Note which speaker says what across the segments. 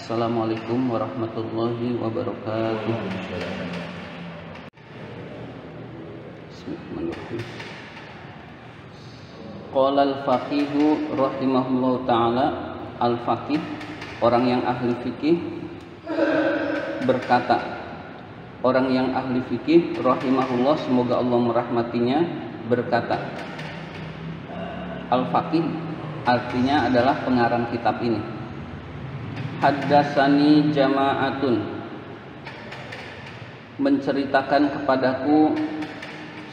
Speaker 1: Assalamualaikum warahmatullahi wabarakatuh. Bismillahirrahmanirrahim. Qala al-faqihu rahimahullahu ta'ala. Al-faqih, orang yang ahli fikih, berkata, orang yang ahli fikih rahimahullah, semoga Allah merahmatinya, berkata. Al-faqih artinya adalah pengarang kitab ini. Haddatsani jama'atun, menceritakan kepadaku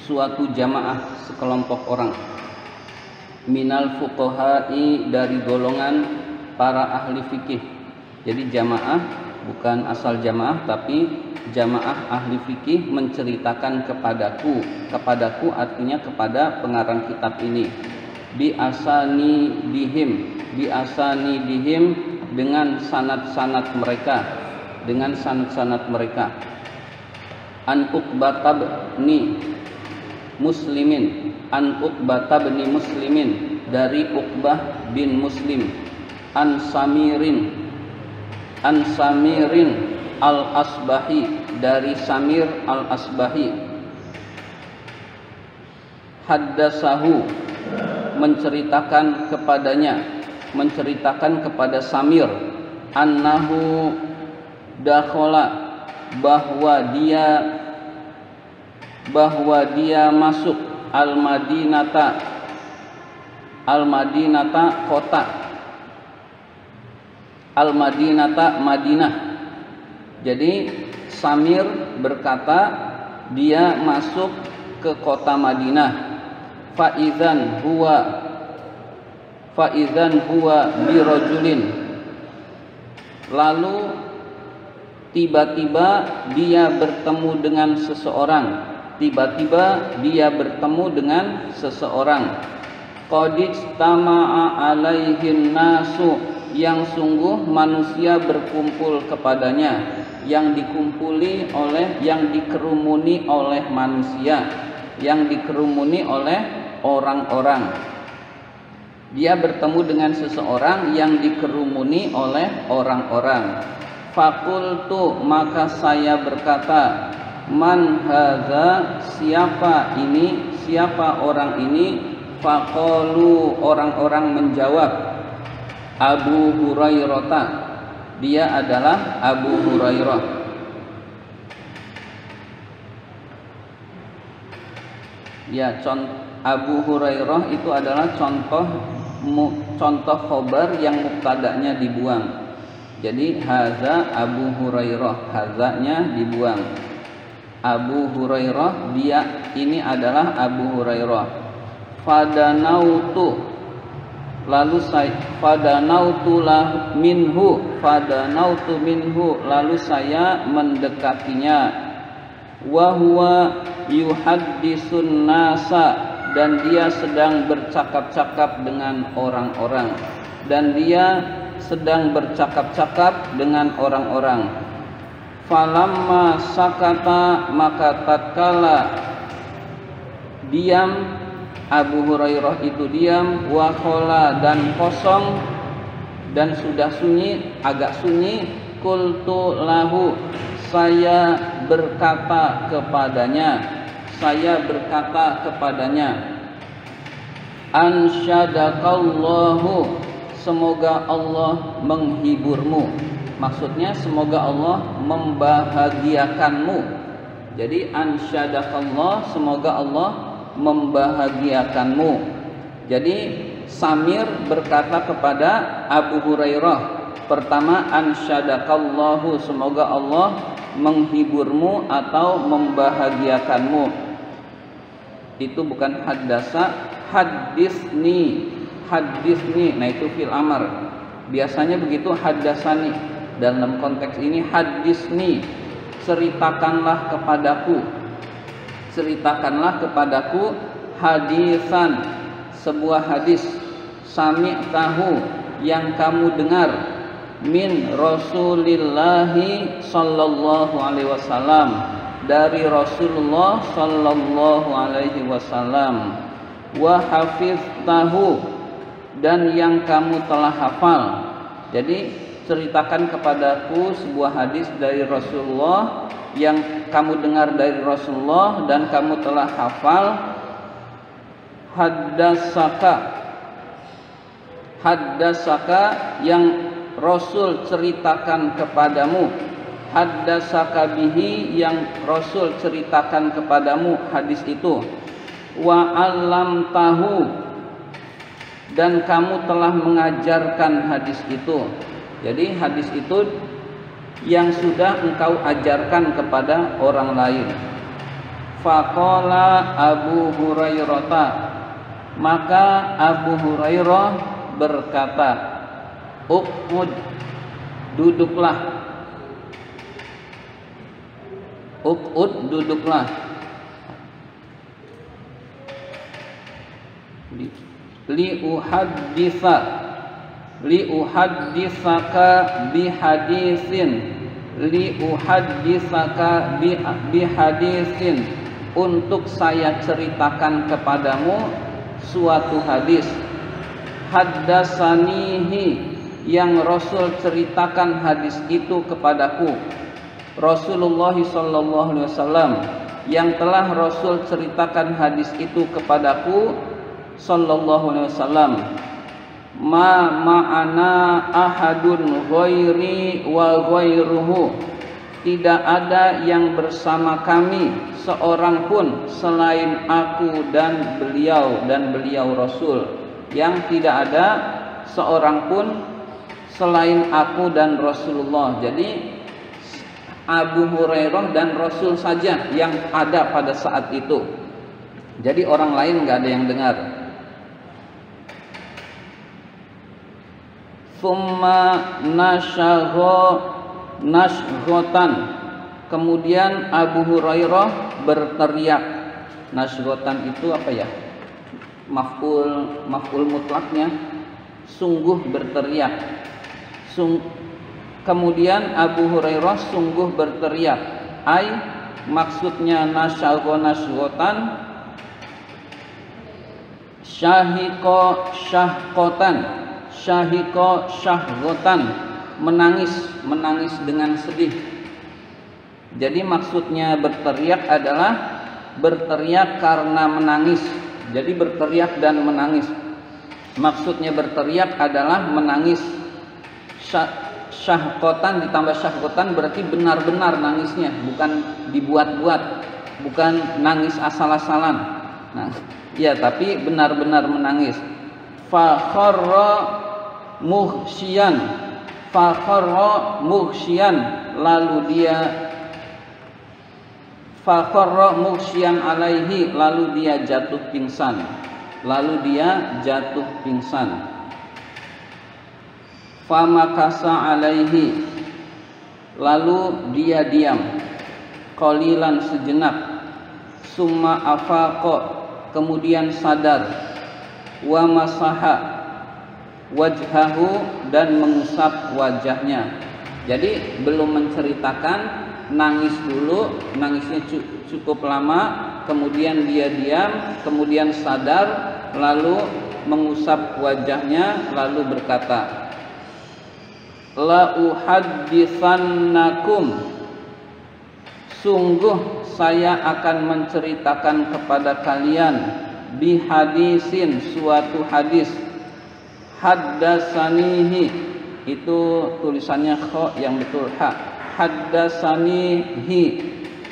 Speaker 1: suatu jamaah, sekelompok orang, minal fuqaha'i, dari golongan para ahli fikih. Jadi jamaah bukan asal jamaah, tapi jamaah ahli fikih menceritakan kepadaku. Kepadaku artinya kepada pengarang kitab ini. Biasani dihim dengan sanad-sanad mereka, dengan sanad-sanad mereka. An Uqbatabni Muslimin, an Uqbatabni Muslimin, dari Uqbah bin Muslim. An Samirin al-Asbahi, dari Samir al-Asbahi. Haddasahu, menceritakan kepadanya, menceritakan kepada Samir, annahu dakhala, bahwa dia masuk al-Madinata kota, al-Madinata Madinah. Jadi Samir berkata dia masuk ke kota Madinah. Faizan huwa birajulin, lalu tiba-tiba dia bertemu dengan seseorang. Tiba-tiba dia bertemu dengan seseorang. Qad ijtama'a alaihin nasu, yang sungguh manusia berkumpul kepadanya, yang dikerumuni oleh manusia, yang dikerumuni oleh orang-orang. Dia bertemu dengan seseorang yang dikerumuni oleh orang-orang. Fakultu, maka saya berkata, man hadza, siapa ini, siapa orang ini? Faqalu, orang-orang menjawab, Abu Hurairah, dia adalah Abu Hurairah. Ya, Abu Hurairah itu adalah contoh khobar yang mubtada'nya dibuang. Jadi haza Abu Hurairah, hazanya dibuang. Abu Hurairah, dia ini adalah Abu Hurairah. Fadanautu, lalu saya fadanautu minhu, lalu saya mendekatinya. Wa huwa yuhaddisun nasa, dan dia sedang bercakap-cakap dengan orang-orang, dan dia sedang bercakap-cakap dengan orang-orang. Falamma sakata, maka tatkala diam Abu Hurairah itu diam, wa khala, dan kosong, dan sudah sunyi, agak sunyi. Qultu lahu, saya berkata kepadanya, ansyadakallahu, semoga Allah menghiburmu. Maksudnya semoga Allah membahagiakanmu. Jadi ansyadakallah, semoga Allah membahagiakanmu. Jadi Samir berkata kepada Abu Hurairah, pertama ansyadakallahu, semoga Allah menghiburmu atau membahagiakanmu. Itu bukan haddasa, hadisni. Nah itu fil amr. Biasanya begitu, haddasani. Dalam konteks ini hadisni, ceritakanlah kepadaku hadisan, sebuah hadis. Sami'tahu, yang kamu dengar, min Rasulillahi sallallahu alaihi wasallam, dari Rasulullah sallallahu alaihi wasallam. Wa hafiztahu, dan yang kamu telah hafal. Jadi ceritakan kepadaku sebuah hadis dari Rasulullah yang kamu dengar dari Rasulullah dan kamu telah hafal. Haddasaka yang Rasul ceritakan kepadamu, haddasaka bihi yang Rasul ceritakan kepadamu hadis itu, wa 'allamtahu dan kamu telah mengajarkan hadis itu. Jadi hadis itu yang sudah engkau ajarkan kepada orang lain. Faqala Abu Hurairah, maka Abu Hurairah berkata, uqud, duduklah. Uqud, duduklah. Liuhadditsaka bihaditsin, untuk saya ceritakan kepadamu suatu hadis. Haddasanihi, yang Rasul ceritakan hadis itu kepadaku. Rasulullah sallallahu alaihi wasallam, yang telah Rasul ceritakan hadis itu kepadaku sallallahu alaihi wasallam. Ma ma'ana ahadun ghairi wa ghairuhu, tidak ada yang bersama kami seorang pun selain aku dan beliau Rasul, yang tidak ada seorang pun selain aku dan Rasulullah. Jadi Abu Hurairah dan Rasul saja yang ada pada saat itu. Jadi orang lain nggak ada yang dengar. Thumma nashghotan, kemudian Abu Hurairah berteriak. Nashghotan itu apa ya? Maf'ul mutlaknya sungguh berteriak. Kemudian Abu Hurairah sungguh berteriak. Maksudnya nashghotan, syahiko syahgotan, menangis dengan sedih. Jadi maksudnya berteriak adalah berteriak karena menangis. Jadi berteriak dan menangis. Maksudnya berteriak adalah menangis. Syahkotan ditambah syahgotan berarti benar-benar nangisnya, bukan dibuat-buat, bukan nangis asal-asalan. Nah, ya, tapi benar-benar menangis. Fakharra mughsyian, lalu dia fakharra mughsyian alaihi, lalu dia jatuh pingsan. Famakasa alaihi, lalu dia diam. Qalilan, sejenak. Summa afaqa, kemudian sadar. Wa masaha wajhahu, dan mengusap wajahnya. Jadi belum menceritakan, nangis dulu, nangisnya cukup lama, kemudian dia diam, kemudian sadar, lalu mengusap wajahnya, lalu berkata, la uhadditsannakum, sungguh saya akan menceritakan kepada kalian, bihadisin, suatu hadis. Haddasanihi, itu tulisannya kha yang betul ha. Haddasanihi,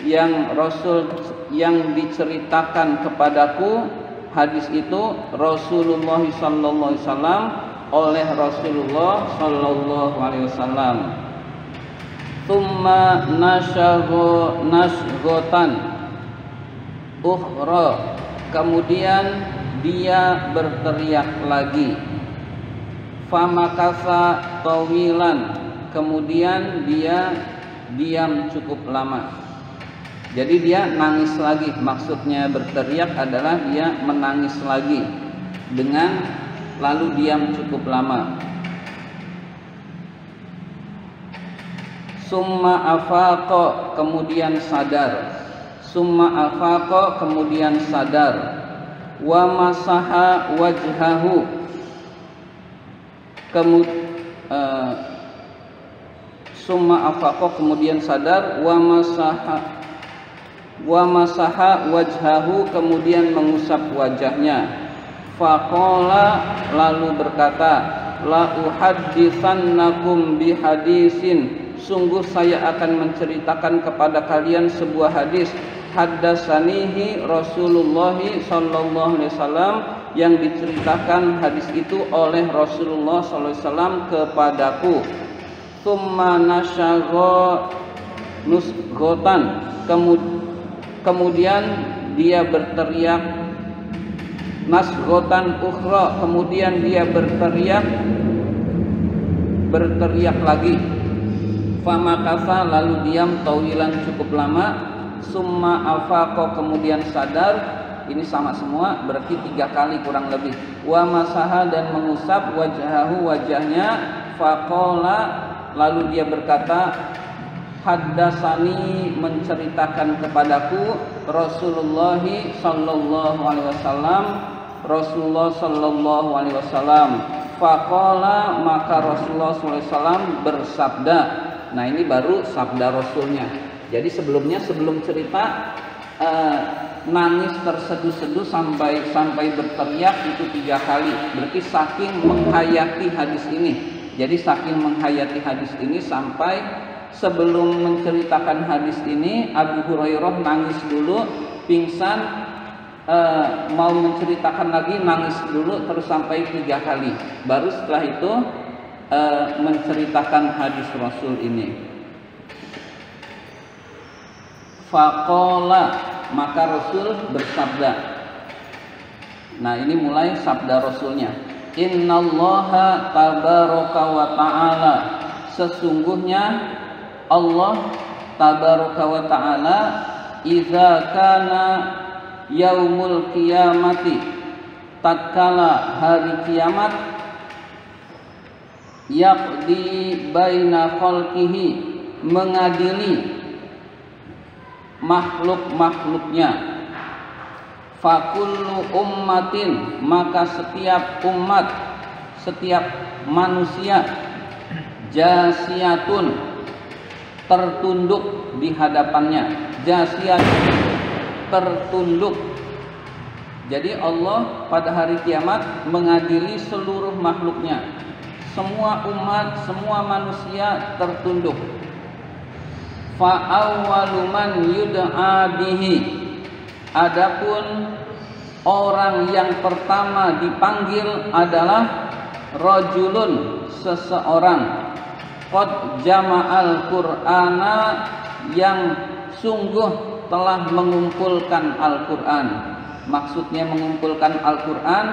Speaker 1: yang Rasul yang diceritakan kepadaku hadis itu Rasulullah sallallahu alaihi wasallam, oleh Rasulullah sallallahu alaihi wasallam. Tsumma nashghotan ukhra, kemudian dia berteriak lagi. Famakasa tawilan, kemudian dia diam cukup lama. Jadi dia nangis lagi. Maksudnya berteriak adalah dia menangis lagi dengan lalu diam cukup lama. Summa afaqa, kemudian sadar. Summa afaqa, kemudian sadar. Wa masaha wajhahu, summa afaqa kemudian sadar, wa masaha wajhahu kemudian mengusap wajahnya. Faqala lalu berkata, la uhadditsannakum bihadisin, sungguh saya akan menceritakan kepada kalian sebuah hadis. Haddasanihi Rasulullah sallallahu alaihi wasallam, yang diceritakan hadis itu oleh Rasulullah sallallahu alaihi wasallam kepadaku. Tsumma nasyagha nusgotan, kemudian dia berteriak nasgotan ukhra, kemudian dia berteriak lagi. Famakasa lalu diam tawilan cukup lama. Summa afaqa kemudian sadar, ini sama semua berarti 3 kali kurang lebih. Wa masaha dan mengusap wajhahu wajahnya. Faqala lalu dia berkata, haddasani menceritakan kepadaku Rasulullah sallallahu alaihi wasallam, Rasulullah sallallahu alaihi wasallam. Faqala maka Rasulullah sallallahu alaihi wasallam bersabda. Nah, ini baru sabda Rasulnya. Jadi sebelum cerita nangis terseduh-seduh sampai berteriak itu 3 kali. Berarti saking menghayati hadis ini. Jadi saking menghayati hadis ini sampai sebelum menceritakan hadis ini Abu Hurairah nangis dulu, pingsan, mau menceritakan lagi nangis dulu, terus sampai 3 kali. Baru setelah itu menceritakan hadis Rasul ini. Faqala maka Rasul bersabda. Nah, ini mulai sabda Rasulnya. Innallaha tabaraka wa ta'ala, sesungguhnya Allah tabaraka wa ta'ala idza kana yaumul qiyamati, tatkala hari kiamat, yaqdi baina khalqihi, mengadili makhluk-makhluknya. Fakullu ummatin, maka setiap umat, setiap manusia, jasiyatun, tertunduk di hadapannya. Jasiyat, tertunduk. Jadi Allah pada hari kiamat mengadili seluruh makhluknya. Semua umat, semua manusia tertunduk. Fa awwalu man yud'a bihi, adapun orang yang pertama dipanggil adalah rajulun, seseorang, qad jama'al qur'ana, yang sungguh telah mengumpulkan Al-Qur'an. Maksudnya mengumpulkan Al-Qur'an,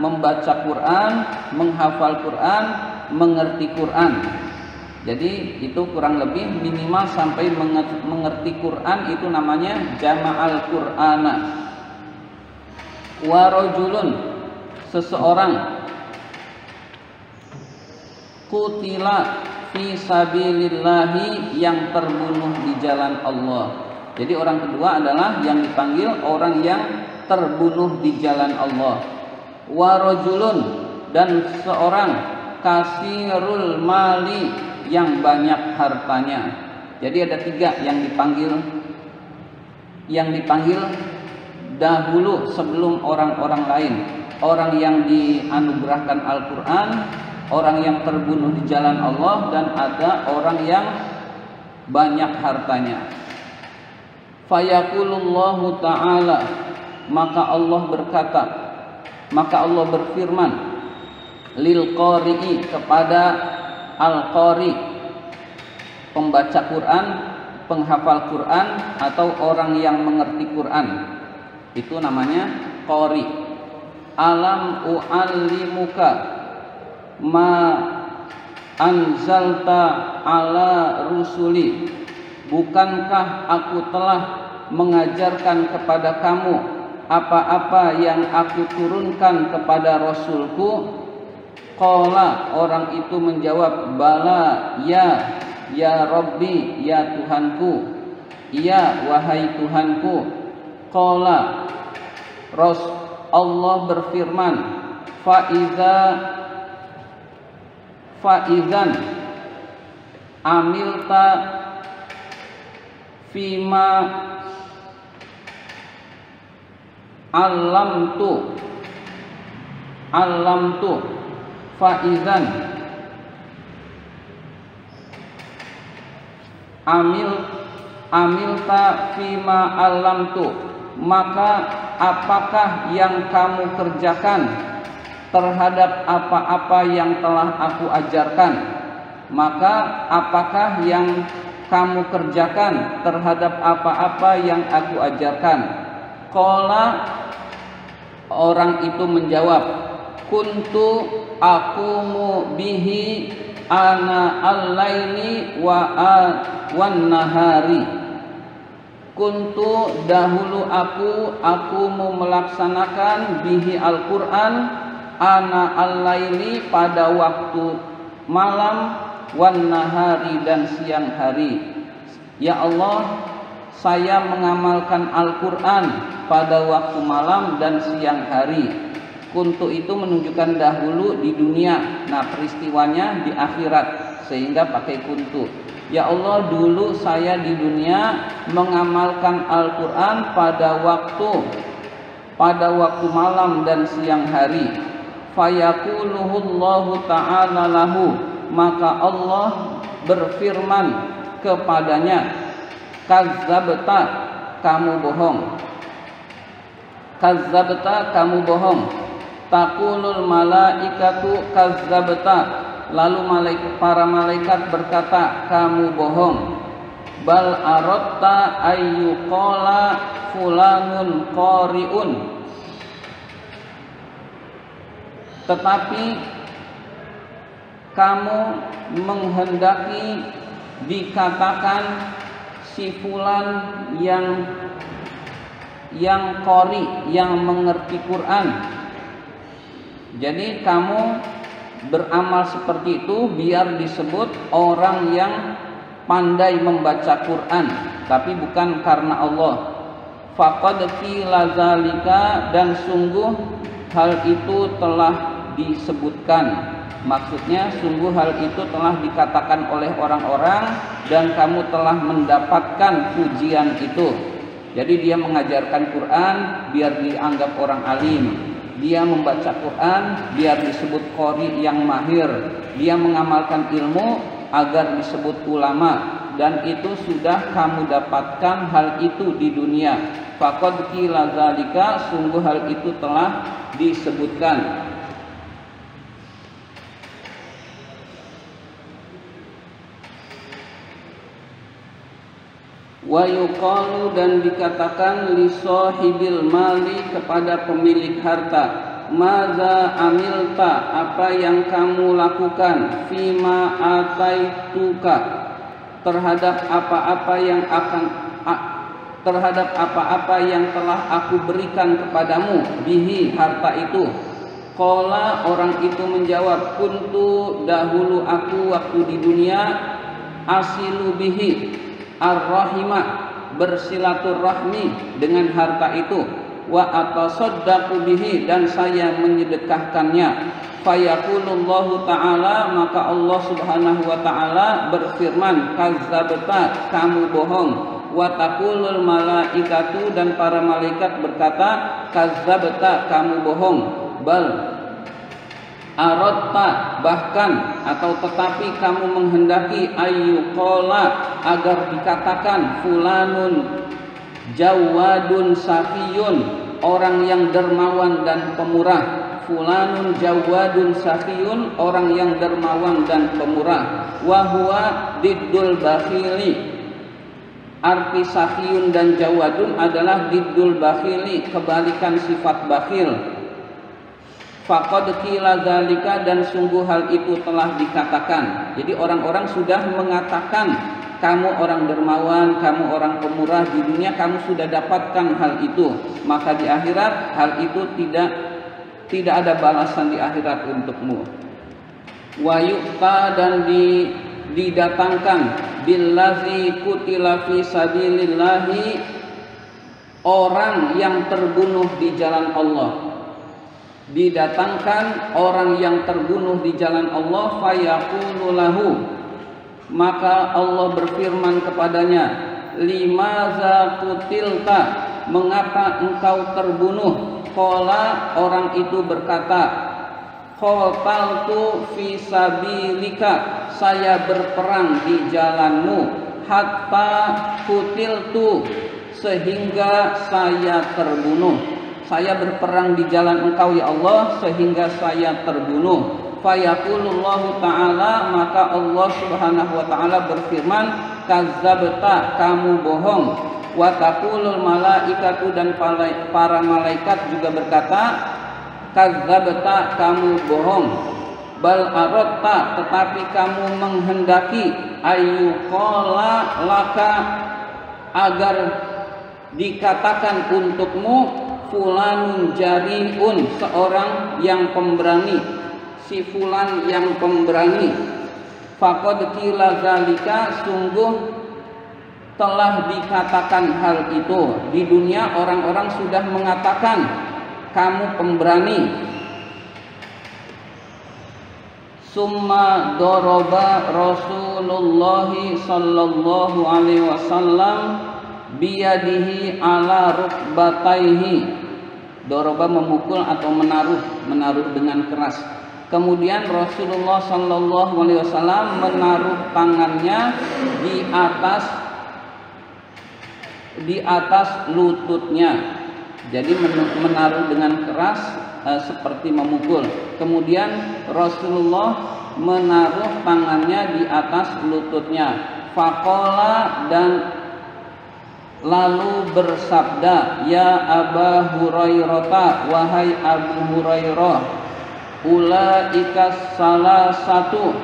Speaker 1: membaca Qur'an, menghafal Qur'an, mengerti Qur'an. Jadi itu kurang lebih minimal sampai mengerti Quran, itu namanya jama'al Qur'ana. Wa rajulun, seseorang, qutila fi sabilillahi, yang terbunuh di jalan Allah. Jadi orang kedua adalah yang dipanggil orang yang terbunuh di jalan Allah. Wa rajulun, dan seorang kasirul mali, yang banyak hartanya. Jadi ada 3 yang dipanggil dahulu sebelum orang-orang lain. Orang yang dianugerahkan Al-Quran, orang yang terbunuh di jalan Allah, dan ada orang yang banyak hartanya. Fayaqulullahu ta'ala, maka Allah berkata, maka Allah berfirman, lil qari'i, kepada al-qari, pembaca Quran, penghafal Quran, atau orang yang mengerti Quran. Itu namanya qari. Alam u'allimuka ma anzalta ala rusuli, bukankah aku telah mengajarkan kepada kamu apa-apa yang aku turunkan kepada Rasulku? Qala, orang itu menjawab, bala, ya Rabbi, ya Tuhanku, ya wahai Tuhanku. Qala, Allah berfirman, fa'izan, amilta fima allamtu faizan amilta fima allamtu, maka apakah yang kamu kerjakan terhadap apa-apa yang telah aku ajarkan? Maka apakah yang kamu kerjakan terhadap apa-apa yang aku ajarkan? Qala, orang itu menjawab, kuntu aqumu bihi ana al-laili wa wan-nahari. Kuntu, dahulu aku mau melaksanakan bihi Al-Quran, ana al-laili pada waktu malam, wan nahari dan siang hari. Ya Allah, saya mengamalkan Al-Quran pada waktu malam dan siang hari. Kuntu itu menunjukkan dahulu di dunia, nah peristiwanya di akhirat, sehingga pakai kuntu. Ya Allah, dulu saya di dunia mengamalkan Al-Quran pada waktu malam dan siang hari. Fayaquluhullahu ta'ala lahu, maka Allah berfirman kepadanya, kazzabta, kamu bohong. Kazzabta, kamu bohong. Taqulul malaikatu kazzabta, lalu para malaikat berkata, kamu bohong. Bal aratta ayyuqala fulanun qari'un, tetapi kamu menghendaki dikatakan si fulan yang qari, yang mengerti Quran. Jadi kamu beramal seperti itu biar disebut orang yang pandai membaca Quran, tapi bukan karena Allah. Faqad qila zalika, dan sungguh hal itu telah disebutkan. Maksudnya sungguh hal itu telah dikatakan oleh orang-orang dan kamu telah mendapatkan pujian itu. Jadi dia mengajarkan Quran biar dianggap orang alim. Dia membaca Quran biar disebut qori yang mahir. Dia mengamalkan ilmu agar disebut ulama, dan itu sudah kamu dapatkan hal itu di dunia. Faqad qila zalika, sungguh hal itu telah disebutkan. Wa yuqalu, dan dikatakan li sahibil mali, kepada pemilik harta, maza amilta, apa yang kamu lakukan, fima ataituka, terhadap apa-apa yang telah aku berikan kepadamu, bihi, harta itu. Qala, orang itu menjawab, kuntu, dahulu aku waktu di dunia, asilu bihi, ar-rahimah, bersilaturahmi dengan harta itu, wa atasaddaqu bihi, dan saya menyedekahkannya. Fayaqulullahu ta'ala, maka Allah subhanahu wa ta'ala berfirman, kazzabta, kamu bohong. Wa taqulul malaikatu, dan para malaikat berkata, kazzabta, kamu bohong. Bal aratta, bahkan atau tetapi kamu menghendaki, ayyuqala, agar dikatakan, fulanun jawadun sakhiyun, orang yang dermawan dan pemurah. Fulanun jawadun sakhiyun, orang yang dermawan dan pemurah. Wa huwa diddul bakhili, arti sakhiyun dan jawadun adalah diddul bakhili, kebalikan sifat bakhil. Faqad qila dzalika, dan sungguh hal itu telah dikatakan. Jadi orang-orang sudah mengatakan, kamu orang dermawan, kamu orang pemurah, di dunia kamu sudah dapatkan hal itu, maka di akhirat hal itu tidak ada balasan di akhirat untukmu. Wa yu'ta, dan didatangkan, billazi qutila fi sabilillahi, orang yang terbunuh di jalan Allah. Didatangkan orang yang terbunuh di jalan Allah, fayaqulu lahu, Maka Allah berfirman kepadanya, limaza kutilta, mengapa engkau terbunuh? Qala, orang itu berkata, qataltu fi sabilika, saya berperang di jalanmu, hatta kutiltu, sehingga saya terbunuh. Saya berperang di jalan engkau ya Allah sehingga saya terbunuh. Fayaqulullahu ta'ala, maka Allah subhanahu wa ta'ala berfirman, kadzabta, kamu bohong. Wa taqulul malaikatu, dan para malaikat juga berkata, kadzabta, kamu bohong. Bal aratta, tetapi kamu menghendaki, ayyuqala laka, agar dikatakan untukmu, fulanun jariun, seorang yang pemberani, si fulan yang pemberani. Faqad qila zalika, sungguh telah dikatakan hal itu. Di dunia orang-orang sudah mengatakan kamu pemberani. Summa doroba Rasulullah sallallahu alaihi wasallam biyadihi ala rukbataihi. Doroba memukul atau menaruh dengan keras. Kemudian Rasulullah sallallahu alaihi wasallam menaruh tangannya di atas lututnya. Jadi menaruh dengan keras seperti memukul. Kemudian Rasulullah menaruh tangannya di atas lututnya. Faqala, dan lalu bersabda, ya Aba Hurairah, wahai Abu Hurairah, ulaika salah satu,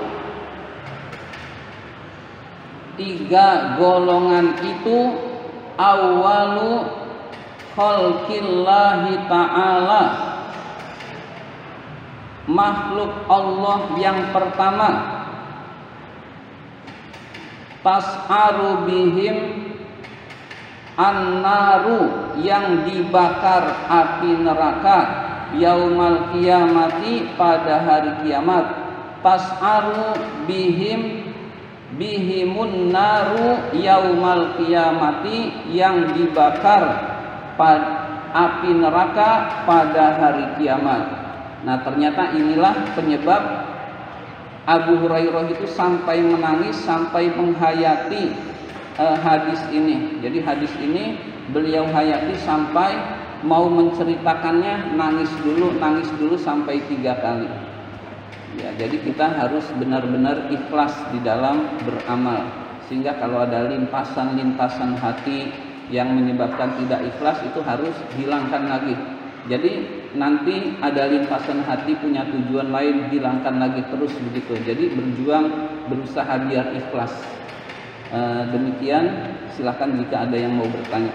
Speaker 1: tiga golongan itu, awalu khalqillahi ta'ala, makhluk Allah yang pertama, tas'aru bihim annaru, yang dibakar api neraka, yaumal kiamati, pada hari kiamat, tas'aru bihimun naru yaumal kiamati, yang dibakar api neraka pada hari kiamat. Nah, ternyata inilah penyebab Abu Hurairah itu sampai menangis, sampai menghayati hadis ini. Jadi hadis ini beliau hayati sampai mau menceritakannya nangis dulu sampai 3 kali. Ya, jadi kita harus benar-benar ikhlas di dalam beramal, sehingga kalau ada lintasan-lintasan hati yang menyebabkan tidak ikhlas itu harus hilangkan lagi. Jadi nanti ada lintasan hati punya tujuan lain, hilangkan lagi terus begitu. Jadi berjuang, berusaha biar ikhlas. Demikian, silakan jika ada yang mau bertanya.